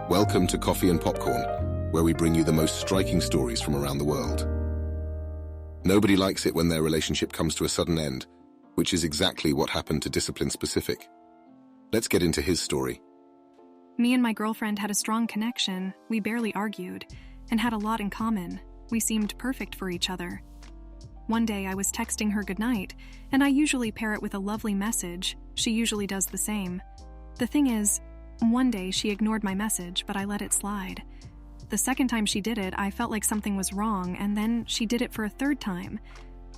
Welcome to Coffee and Popcorn, where we bring you the most striking stories from around the world. Nobody likes it when their relationship comes to a sudden end, which is exactly what happened to Discipline Specific. Let's get into his story. Me and my girlfriend had a strong connection, we barely argued, and had a lot in common. We seemed perfect for each other. One day I was texting her goodnight, and I usually pair it with a lovely message. She usually does the same. The thing is, one day she ignored my message, but I let it slide. The second time she did it, I felt like something was wrong, and then she did it for a third time.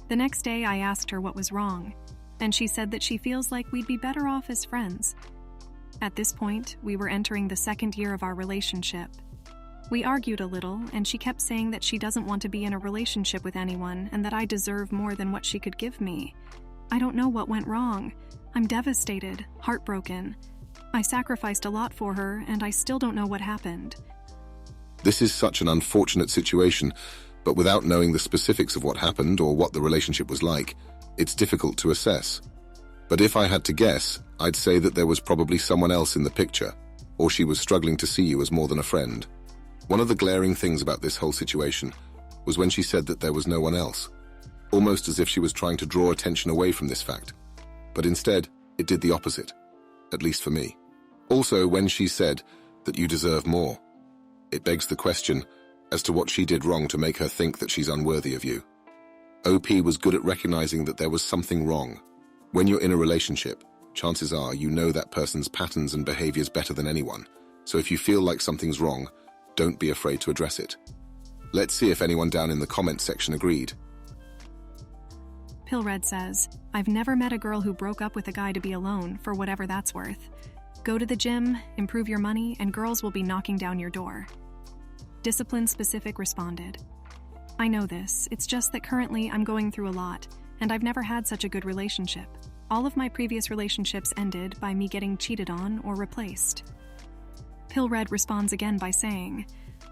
The next day I asked her what was wrong, and she said that she feels like we'd be better off as friends. At this point, we were entering the second year of our relationship. We argued a little, and she kept saying that she doesn't want to be in a relationship with anyone and that I deserve more than what she could give me. I don't know what went wrong. I'm devastated, heartbroken. I sacrificed a lot for her, and I still don't know what happened. This is such an unfortunate situation, but without knowing the specifics of what happened or what the relationship was like, it's difficult to assess. But if I had to guess, I'd say that there was probably someone else in the picture, or she was struggling to see you as more than a friend. One of the glaring things about this whole situation was when she said that there was no one else, almost as if she was trying to draw attention away from this fact. But instead, it did the opposite, at least for me. Also, when she said that you deserve more, it begs the question as to what she did wrong to make her think that she's unworthy of you. OP was good at recognizing that there was something wrong. When you're in a relationship, chances are you know that person's patterns and behaviors better than anyone. So if you feel like something's wrong, don't be afraid to address it. Let's see if anyone down in the comments section agreed. Pillred says, I've never met a girl who broke up with a guy to be alone, for whatever that's worth. Go to the gym, improve your money, and girls will be knocking down your door. Discipline Specific responded, I know this, it's just that currently I'm going through a lot, and I've never had such a good relationship. All of my previous relationships ended by me getting cheated on or replaced. Pillred responds again by saying,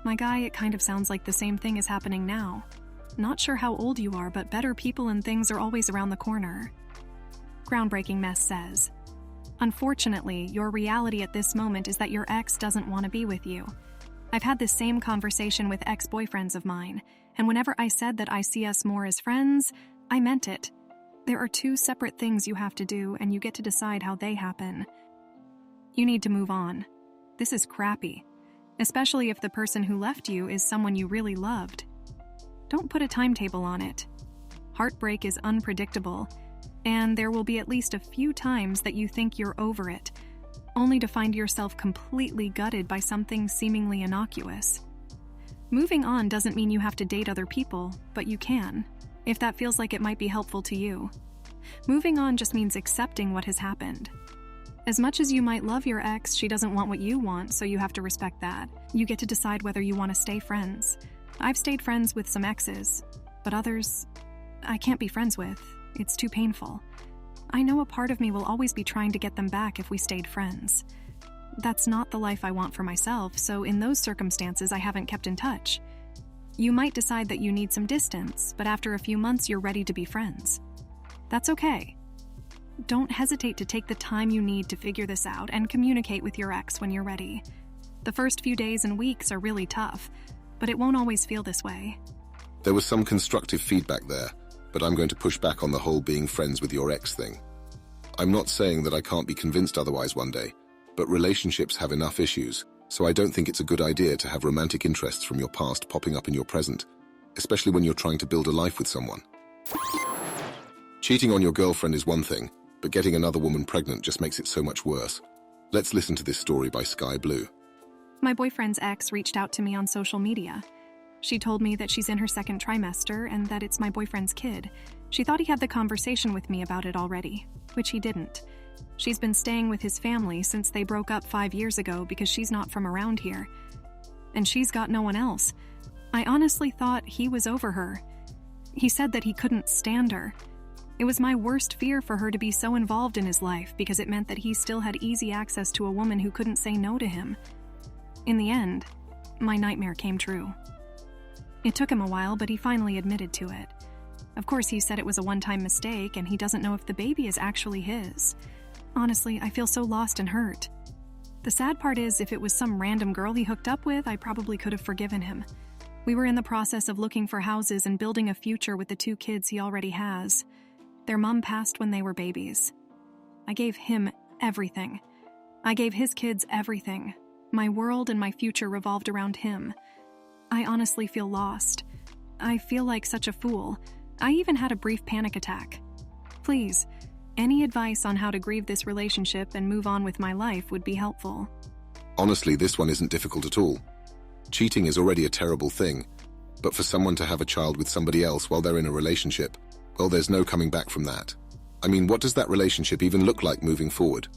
My guy, it kind of sounds like the same thing is happening now. Not sure how old you are, but better people and things are always around the corner. Groundbreaking Mess says, Unfortunately, your reality at this moment is that your ex doesn't want to be with you. I've had this same conversation with ex-boyfriends of mine, and whenever I said that I see us more as friends, I meant it. There are two separate things you have to do, and you get to decide how they happen. You need to move on. This is crappy, especially if the person who left you is someone you really loved. Don't put a timetable on it. Heartbreak is unpredictable, and there will be at least a few times that you think you're over it, only to find yourself completely gutted by something seemingly innocuous. Moving on doesn't mean you have to date other people, but you can, if that feels like it might be helpful to you. Moving on just means accepting what has happened. As much as you might love your ex, she doesn't want what you want, so you have to respect that. You get to decide whether you want to stay friends. I've stayed friends with some exes, but others, I can't be friends with. It's too painful. I know a part of me will always be trying to get them back if we stayed friends. That's not the life I want for myself, so in those circumstances I haven't kept in touch. You might decide that you need some distance, but after a few months you're ready to be friends. That's okay. Don't hesitate to take the time you need to figure this out and communicate with your ex when you're ready. The first few days and weeks are really tough, but it won't always feel this way. There was some constructive feedback there, but I'm going to push back on the whole being friends with your ex thing. I'm not saying that I can't be convinced otherwise one day, but relationships have enough issues, so I don't think it's a good idea to have romantic interests from your past popping up in your present, especially when you're trying to build a life with someone. Cheating on your girlfriend is one thing, but getting another woman pregnant just makes it so much worse. Let's listen to this story by Sky Blue. My boyfriend's ex reached out to me on social media. She told me that she's in her second trimester and that it's my boyfriend's kid. She thought he had the conversation with me about it already, which he didn't. She's been staying with his family since they broke up 5 years ago because she's not from around here. And she's got no one else. I honestly thought he was over her. He said that he couldn't stand her. It was my worst fear for her to be so involved in his life because it meant that he still had easy access to a woman who couldn't say no to him. In the end, my nightmare came true. It took him a while, but he finally admitted to it. Of course, he said it was a one-time mistake and he doesn't know if the baby is actually his. Honestly, I feel so lost and hurt. The sad part is, if it was some random girl he hooked up with, I probably could have forgiven him. We were in the process of looking for houses and building a future with the 2 kids he already has. Their mom passed when they were babies. I gave him everything. I gave his kids everything. My world and my future revolved around him. I honestly feel lost. I feel like such a fool. I even had a brief panic attack. Please, any advice on how to grieve this relationship and move on with my life would be helpful. Honestly, this one isn't difficult at all. Cheating is already a terrible thing, but for someone to have a child with somebody else while they're in a relationship, well, there's no coming back from that. I mean, what does that relationship even look like moving forward?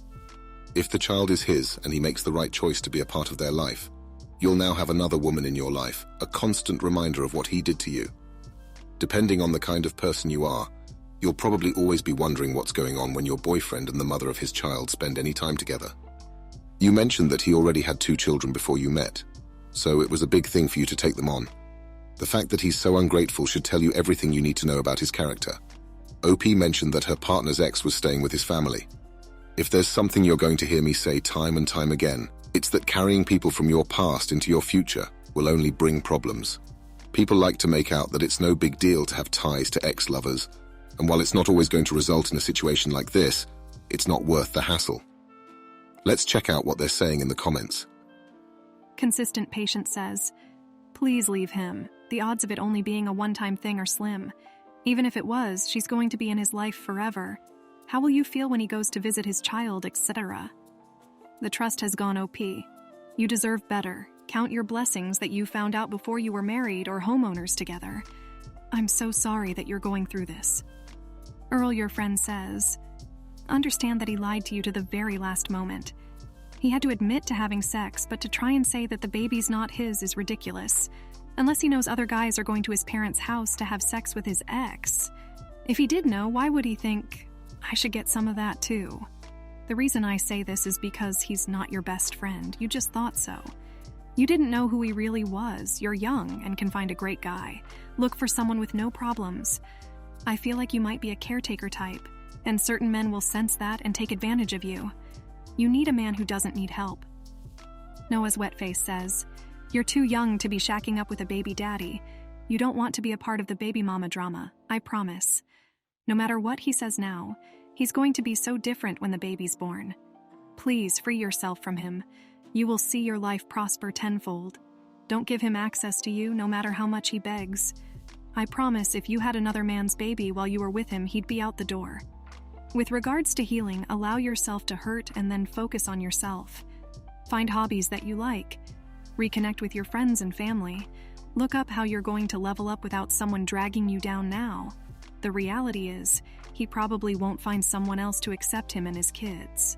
If the child is his and he makes the right choice to be a part of their life, you'll now have another woman in your life, a constant reminder of what he did to you. Depending on the kind of person you are, you'll probably always be wondering what's going on when your boyfriend and the mother of his child spend any time together. You mentioned that he already had 2 children before you met, so it was a big thing for you to take them on. The fact that he's so ungrateful should tell you everything you need to know about his character. OP mentioned that her partner's ex was staying with his family. If there's something you're going to hear me say time and time again, it's that carrying people from your past into your future will only bring problems. People like to make out that it's no big deal to have ties to ex-lovers, and while it's not always going to result in a situation like this, it's not worth the hassle. Let's check out what they're saying in the comments. Consistent Patient says, "Please leave him. The odds of it only being a one-time thing are slim. Even if it was, she's going to be in his life forever. How will you feel when he goes to visit his child, etc.? The trust has gone OP. You deserve better. Count your blessings that you found out before you were married or homeowners together. I'm so sorry that you're going through this." Earl, your friend, says, "Understand that he lied to you to the very last moment. He had to admit to having sex, but to try and say that the baby's not his is ridiculous. Unless he knows other guys are going to his parents' house to have sex with his ex. If he did know, why would he think, I should get some of that too? The reason I say this is because he's not your best friend. You just thought so. You didn't know who he really was. You're young and can find a great guy. Look for someone with no problems. I feel like you might be a caretaker type, and certain men will sense that and take advantage of you. You need a man who doesn't need help." Noah's wet face says, "You're too young to be shacking up with a baby daddy. You don't want to be a part of the baby mama drama, I promise. No matter what he says now, he's going to be so different when the baby's born. Please free yourself from him. You will see your life prosper tenfold. Don't give him access to you, no matter how much he begs. I promise if you had another man's baby while you were with him, he'd be out the door. With regards to healing, allow yourself to hurt and then focus on yourself. Find hobbies that you like. Reconnect with your friends and family. Look up how you're going to level up without someone dragging you down now. The reality is, he probably won't find someone else to accept him and his kids."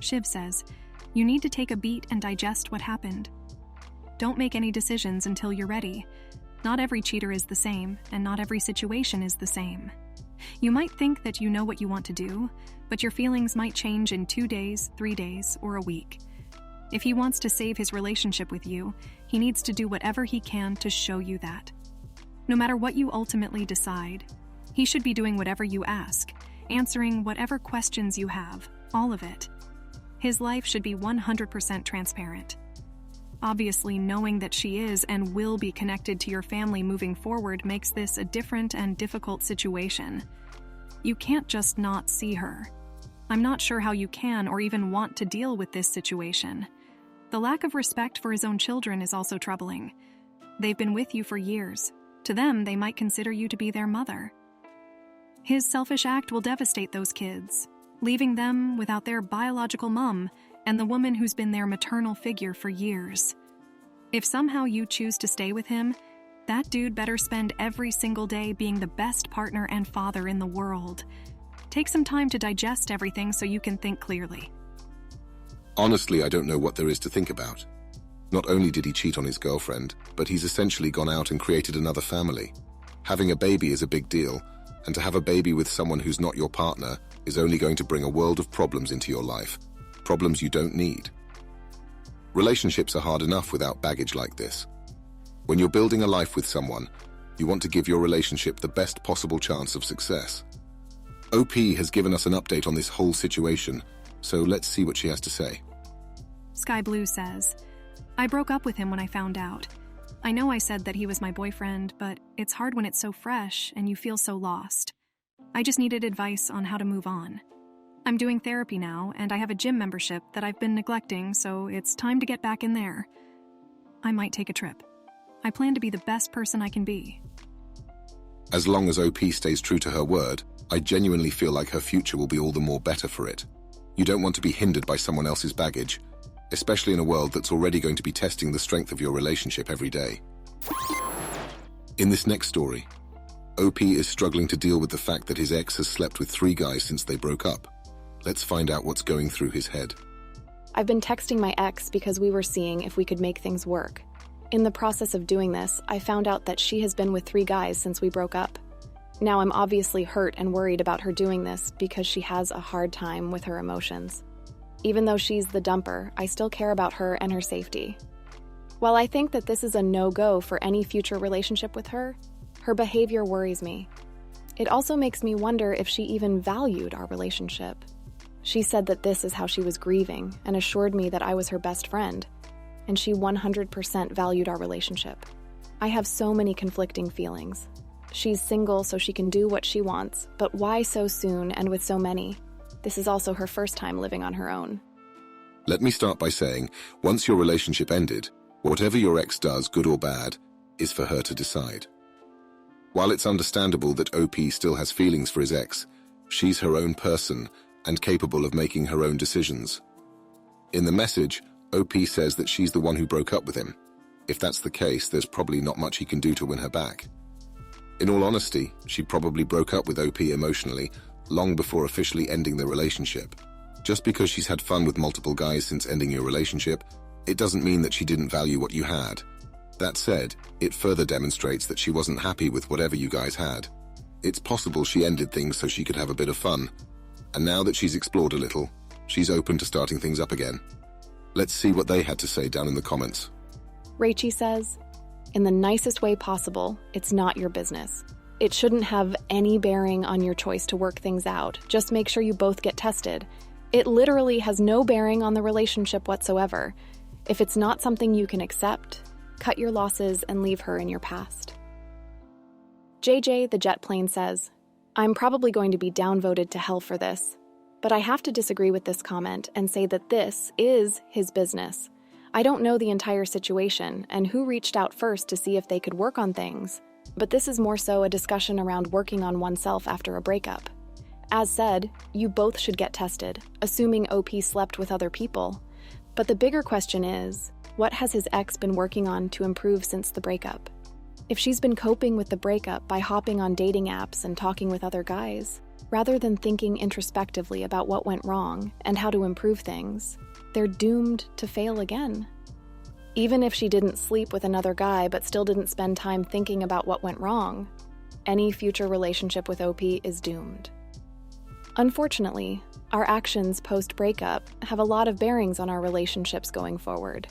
Shiv says, "You need to take a beat and digest what happened. Don't make any decisions until you're ready. Not every cheater is the same, and not every situation is the same. You might think that you know what you want to do, but your feelings might change in 2 days, 3 days, or a week. If he wants to save his relationship with you, he needs to do whatever he can to show you that. No matter what you ultimately decide, he should be doing whatever you ask, answering whatever questions you have, all of it. His life should be 100% transparent. Obviously, knowing that she is and will be connected to your family moving forward makes this a different and difficult situation. You can't just not see her. I'm not sure how you can or even want to deal with this situation. The lack of respect for his own children is also troubling. They've been with you for years. To them, they might consider you to be their mother. His selfish act will devastate those kids, leaving them without their biological mom and the woman who's been their maternal figure for years. If somehow you choose to stay with him, that dude better spend every single day being the best partner and father in the world. Take some time to digest everything so you can think clearly." Honestly, I don't know what there is to think about. Not only did he cheat on his girlfriend, but he's essentially gone out and created another family. Having a baby is a big deal, and to have a baby with someone who's not your partner is only going to bring a world of problems into your life. Problems you don't need. Relationships are hard enough without baggage like this. When you're building a life with someone, you want to give your relationship the best possible chance of success. OP has given us an update on this whole situation, so let's see what she has to say. Sky Blue says, I broke up with him when I found out. I know I said that he was my boyfriend, but it's hard when it's so fresh and you feel so lost. I just needed advice on how to move on. I'm doing therapy now, and I have a gym membership that I've been neglecting, so it's time to get back in there. I might take a trip. I plan to be the best person I can be. As long as OP stays true to her word, I genuinely feel like her future will be all the more better for it. You don't want to be hindered by someone else's baggage, especially in a world that's already going to be testing the strength of your relationship every day. In this next story, OP is struggling to deal with the fact that his ex has slept with 3 guys since they broke up. Let's find out what's going through his head. I've been texting my ex because we were seeing if we could make things work. In the process of doing this, I found out that she has been with 3 guys since we broke up. Now I'm obviously hurt and worried about her doing this because she has a hard time with her emotions. Even though she's the dumper, I still care about her and her safety. While I think that this is a no-go for any future relationship with her, her behavior worries me. It also makes me wonder if she even valued our relationship. She said that this is how she was grieving and assured me that I was her best friend, and she 100% valued our relationship. I have so many conflicting feelings. She's single so she can do what she wants, but why so soon and with so many? This is also her first time living on her own. Let me start by saying, once your relationship ended, whatever your ex does, good or bad, is for her to decide. While it's understandable that OP still has feelings for his ex, she's her own person and capable of making her own decisions. In the message, OP says that she's the one who broke up with him. If that's the case, there's probably not much he can do to win her back. In all honesty, she probably broke up with OP emotionally long before officially ending the relationship. Just because she's had fun with multiple guys since ending your relationship, it doesn't mean that she didn't value what you had. That said, it further demonstrates that she wasn't happy with whatever you guys had. It's possible she ended things so she could have a bit of fun. And now that she's explored a little, she's open to starting things up again. Let's see what they had to say down in the comments. Rachie says, in the nicest way possible, it's not your business. It shouldn't have any bearing on your choice to work things out. Just make sure you both get tested. It literally has no bearing on the relationship whatsoever. If it's not something you can accept, cut your losses and leave her in your past. JJ, the jet plane, says, I'm probably going to be downvoted to hell for this, but I have to disagree with this comment and say that this is his business. I don't know the entire situation and who reached out first to see if they could work on things, but this is more so a discussion around working on oneself after a breakup. As said, you both should get tested, assuming OP slept with other people. But the bigger question is, what has his ex been working on to improve since the breakup? If she's been coping with the breakup by hopping on dating apps and talking with other guys, rather than thinking introspectively about what went wrong and how to improve things, they're doomed to fail again. Even if she didn't sleep with another guy but still didn't spend time thinking about what went wrong, any future relationship with OP is doomed. Unfortunately, our actions post-breakup have a lot of bearings on our relationships going forward.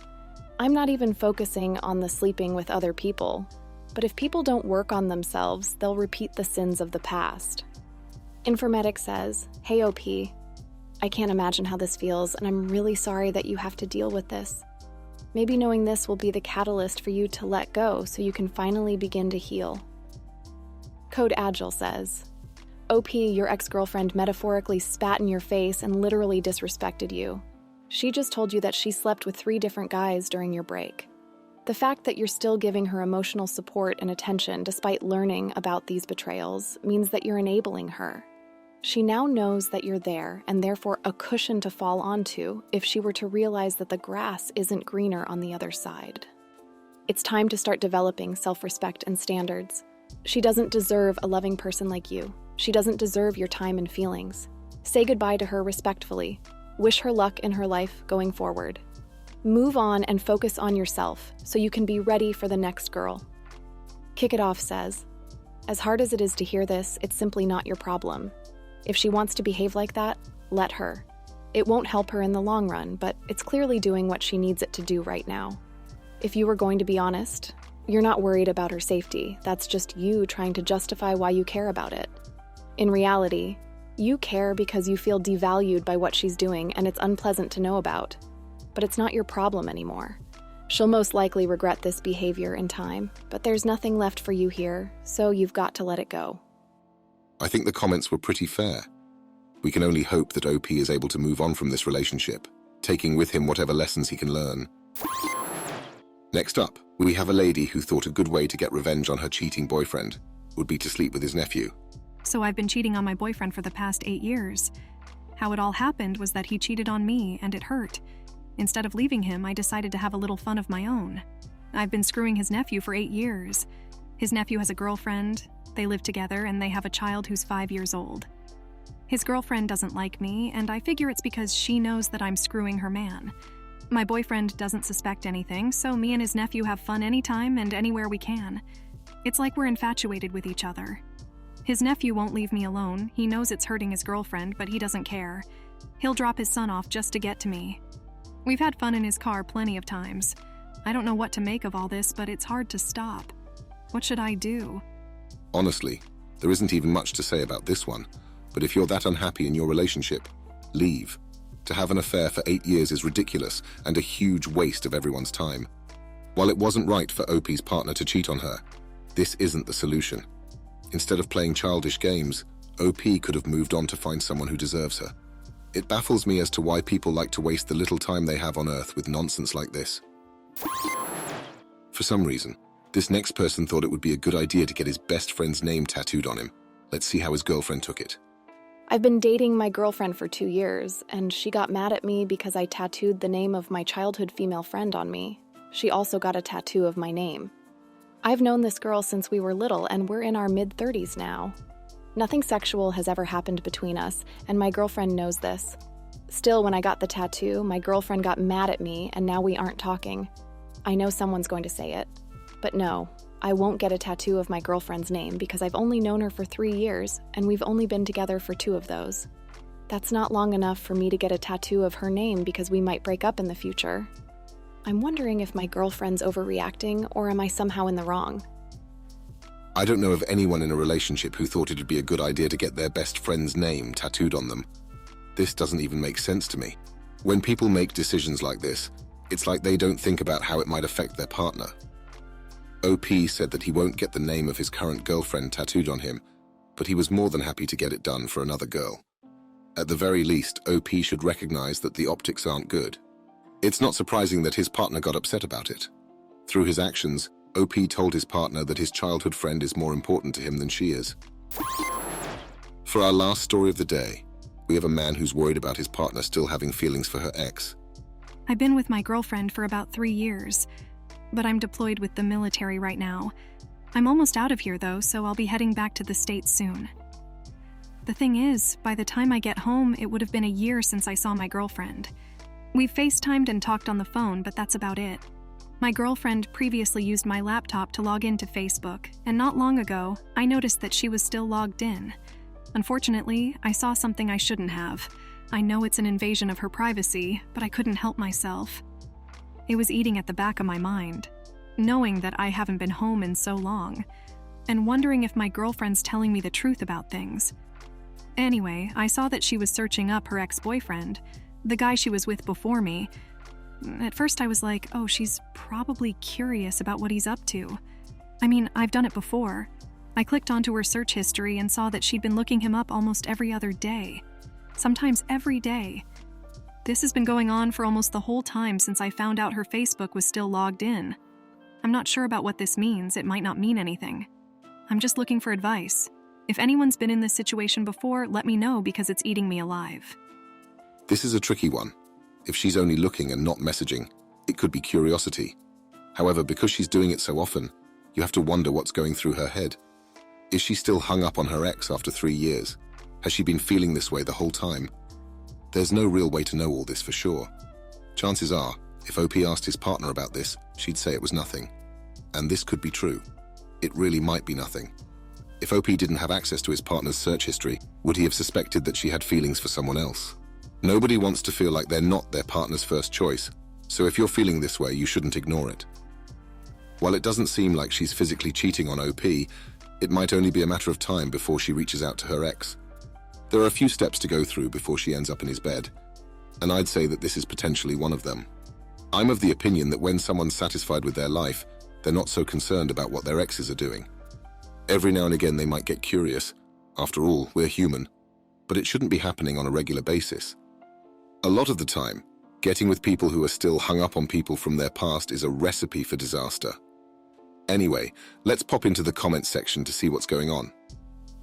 I'm not even focusing on the sleeping with other people, but if people don't work on themselves, they'll repeat the sins of the past. Informatic says, hey OP, I can't imagine how this feels, and I'm really sorry that you have to deal with this. Maybe knowing this will be the catalyst for you to let go so you can finally begin to heal. Code Agile says, OP, your ex-girlfriend metaphorically spat in your face and literally disrespected you. She just told you that she slept with 3 different guys during your break. The fact that you're still giving her emotional support and attention despite learning about these betrayals means that you're enabling her. She now knows that you're there and therefore a cushion to fall onto if she were to realize that the grass isn't greener on the other side. It's time to start developing self-respect and standards. She doesn't deserve a loving person like you. She doesn't deserve your time and feelings. Say goodbye to her respectfully. Wish her luck in her life going forward. Move on and focus on yourself so you can be ready for the next girl. Kick It Off says, as hard as it is to hear this, it's simply not your problem. If she wants to behave like that, let her. It won't help her in the long run, but it's clearly doing what she needs it to do right now. If you were going to be honest, you're not worried about her safety. That's just you trying to justify why you care about it. In reality, you care because you feel devalued by what she's doing and it's unpleasant to know about. but it's not your problem anymore. She'll most likely regret this behavior in time, but there's nothing left for you here, so you've got to let it go. I think the comments were pretty fair. We can only hope that OP is able to move on from this relationship, taking with him whatever lessons he can learn. Next up, we have a lady who thought a good way to get revenge on her cheating boyfriend would be to sleep with his nephew. So I've been cheating on my boyfriend for the past 8 years. How it all happened was that he cheated on me, and it hurt. Instead of leaving him, I decided to have a little fun of my own. I've been screwing his nephew for 8 years. His nephew has a girlfriend, they live together, and they have a child who's 5 years old. His girlfriend doesn't like me, and I figure it's because she knows that I'm screwing her man. My boyfriend doesn't suspect anything, so me and his nephew have fun anytime and anywhere we can. It's like we're infatuated with each other. His nephew won't leave me alone. He knows it's hurting his girlfriend, but he doesn't care. He'll drop his son off just to get to me. We've had fun in his car plenty of times. I don't know what to make of all this, but it's hard to stop. What should I do? Honestly, there isn't even much to say about this one, but if you're that unhappy in your relationship, leave. To have an affair for 8 years is ridiculous and a huge waste of everyone's time. While it wasn't right for OP's partner to cheat on her, this isn't the solution. Instead of playing childish games, OP could have moved on to find someone who deserves her. It baffles me as to why people like to waste the little time they have on Earth with nonsense like this. For some reason, this next person thought it would be a good idea to get his best friend's name tattooed on him. Let's see how his girlfriend took it. I've been dating my girlfriend for 2 years, and she got mad at me because I tattooed the name of my childhood female friend on me. She also got a tattoo of my name. I've known this girl since we were little, and we're in our mid-30s now. Nothing sexual has ever happened between us, and my girlfriend knows this. Still, when I got the tattoo, my girlfriend got mad at me, and now we aren't talking. I know someone's going to say it. But no, I won't get a tattoo of my girlfriend's name because I've only known her for 3 years, and we've only been together for 2 of those. That's not long enough for me to get a tattoo of her name because we might break up in the future. I'm wondering if my girlfriend's overreacting, or am I somehow in the wrong? I don't know of anyone in a relationship who thought it'd be a good idea to get their best friend's name tattooed on them. This doesn't even make sense to me. When people make decisions like this, it's like they don't think about how it might affect their partner. OP said that he won't get the name of his current girlfriend tattooed on him, but he was more than happy to get it done for another girl. At the very least, OP should recognize that the optics aren't good. It's not surprising that his partner got upset about it. Through his actions, OP told his partner that his childhood friend is more important to him than she is. For our last story of the day, we have a man who's worried about his partner still having feelings for her ex. I've been with my girlfriend for about 3 years, but I'm deployed with the military right now. I'm almost out of here though, so I'll be heading back to the States soon. The thing is, by the time I get home, it would have been a year since I saw my girlfriend. We've FaceTimed and talked on the phone, but that's about it. My girlfriend previously used my laptop to log into Facebook, and not long ago, I noticed that she was still logged in. Unfortunately, I saw something I shouldn't have. I know it's an invasion of her privacy, but I couldn't help myself. It was eating at the back of my mind, knowing that I haven't been home in so long, and wondering if my girlfriend's telling me the truth about things. Anyway, I saw that she was searching up her ex-boyfriend, the guy she was with before me. At first I was like, oh, she's probably curious about what he's up to. I mean, I've done it before. I clicked onto her search history and saw that she'd been looking him up almost every other day. Sometimes every day. This has been going on for almost the whole time since I found out her Facebook was still logged in. I'm not sure about what this means. It might not mean anything. I'm just looking for advice. If anyone's been in this situation before, let me know because it's eating me alive. This is a tricky one. If she's only looking and not messaging, it could be curiosity. However, because she's doing it so often, you have to wonder what's going through her head. Is she still hung up on her ex after 3 years? Has she been feeling this way the whole time? There's no real way to know all this for sure. Chances are, if OP asked his partner about this, she'd say it was nothing. And this could be true. It really might be nothing. If OP didn't have access to his partner's search history, would he have suspected that she had feelings for someone else? Nobody wants to feel like they're not their partner's first choice, so if you're feeling this way, you shouldn't ignore it. While it doesn't seem like she's physically cheating on OP, it might only be a matter of time before she reaches out to her ex. There are a few steps to go through before she ends up in his bed, and I'd say that this is potentially one of them. I'm of the opinion that when someone's satisfied with their life, they're not so concerned about what their exes are doing. Every now and again they might get curious. After all, we're human. But it shouldn't be happening on a regular basis. A lot of the time, getting with people who are still hung up on people from their past is a recipe for disaster. Anyway, let's pop into the comments section to see what's going on.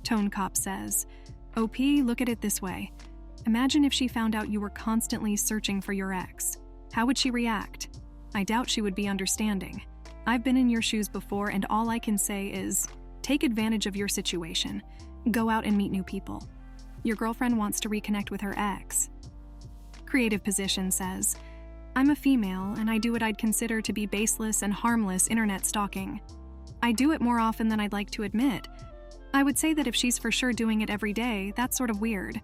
Tone Cop says, OP, look at it this way. Imagine if she found out you were constantly searching for your ex. How would she react? I doubt she would be understanding. I've been in your shoes before, and all I can say is, take advantage of your situation. Go out and meet new people. Your girlfriend wants to reconnect with her ex. Creative Position says, I'm a female, and I do what I'd consider to be baseless and harmless internet stalking. I do it more often than I'd like to admit. I would say that if she's for sure doing it every day, that's sort of weird.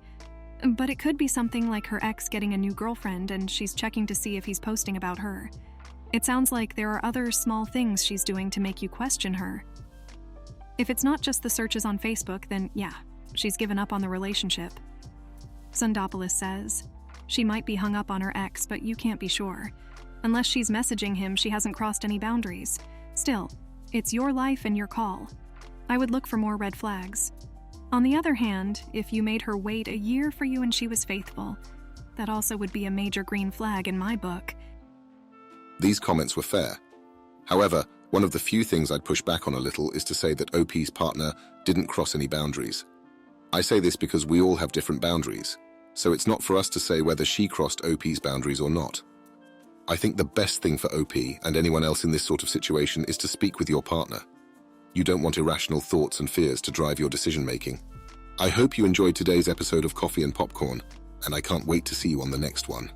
But it could be something like her ex getting a new girlfriend and she's checking to see if he's posting about her. It sounds like there are other small things she's doing to make you question her. If it's not just the searches on Facebook, then yeah, she's given up on the relationship. Sundopolis says, she might be hung up on her ex, but you can't be sure. Unless she's messaging him, she hasn't crossed any boundaries. Still, it's your life and your call. I would look for more red flags. On the other hand, if you made her wait a year for you and she was faithful, that also would be a major green flag in my book. These comments were fair. However, one of the few things I'd push back on a little is to say that OP's partner didn't cross any boundaries. I say this because we all have different boundaries, so it's not for us to say whether she crossed OP's boundaries or not. I think the best thing for OP and anyone else in this sort of situation is to speak with your partner. You don't want irrational thoughts and fears to drive your decision-making. I hope you enjoyed today's episode of Coffee and Popcorn, and I can't wait to see you on the next one.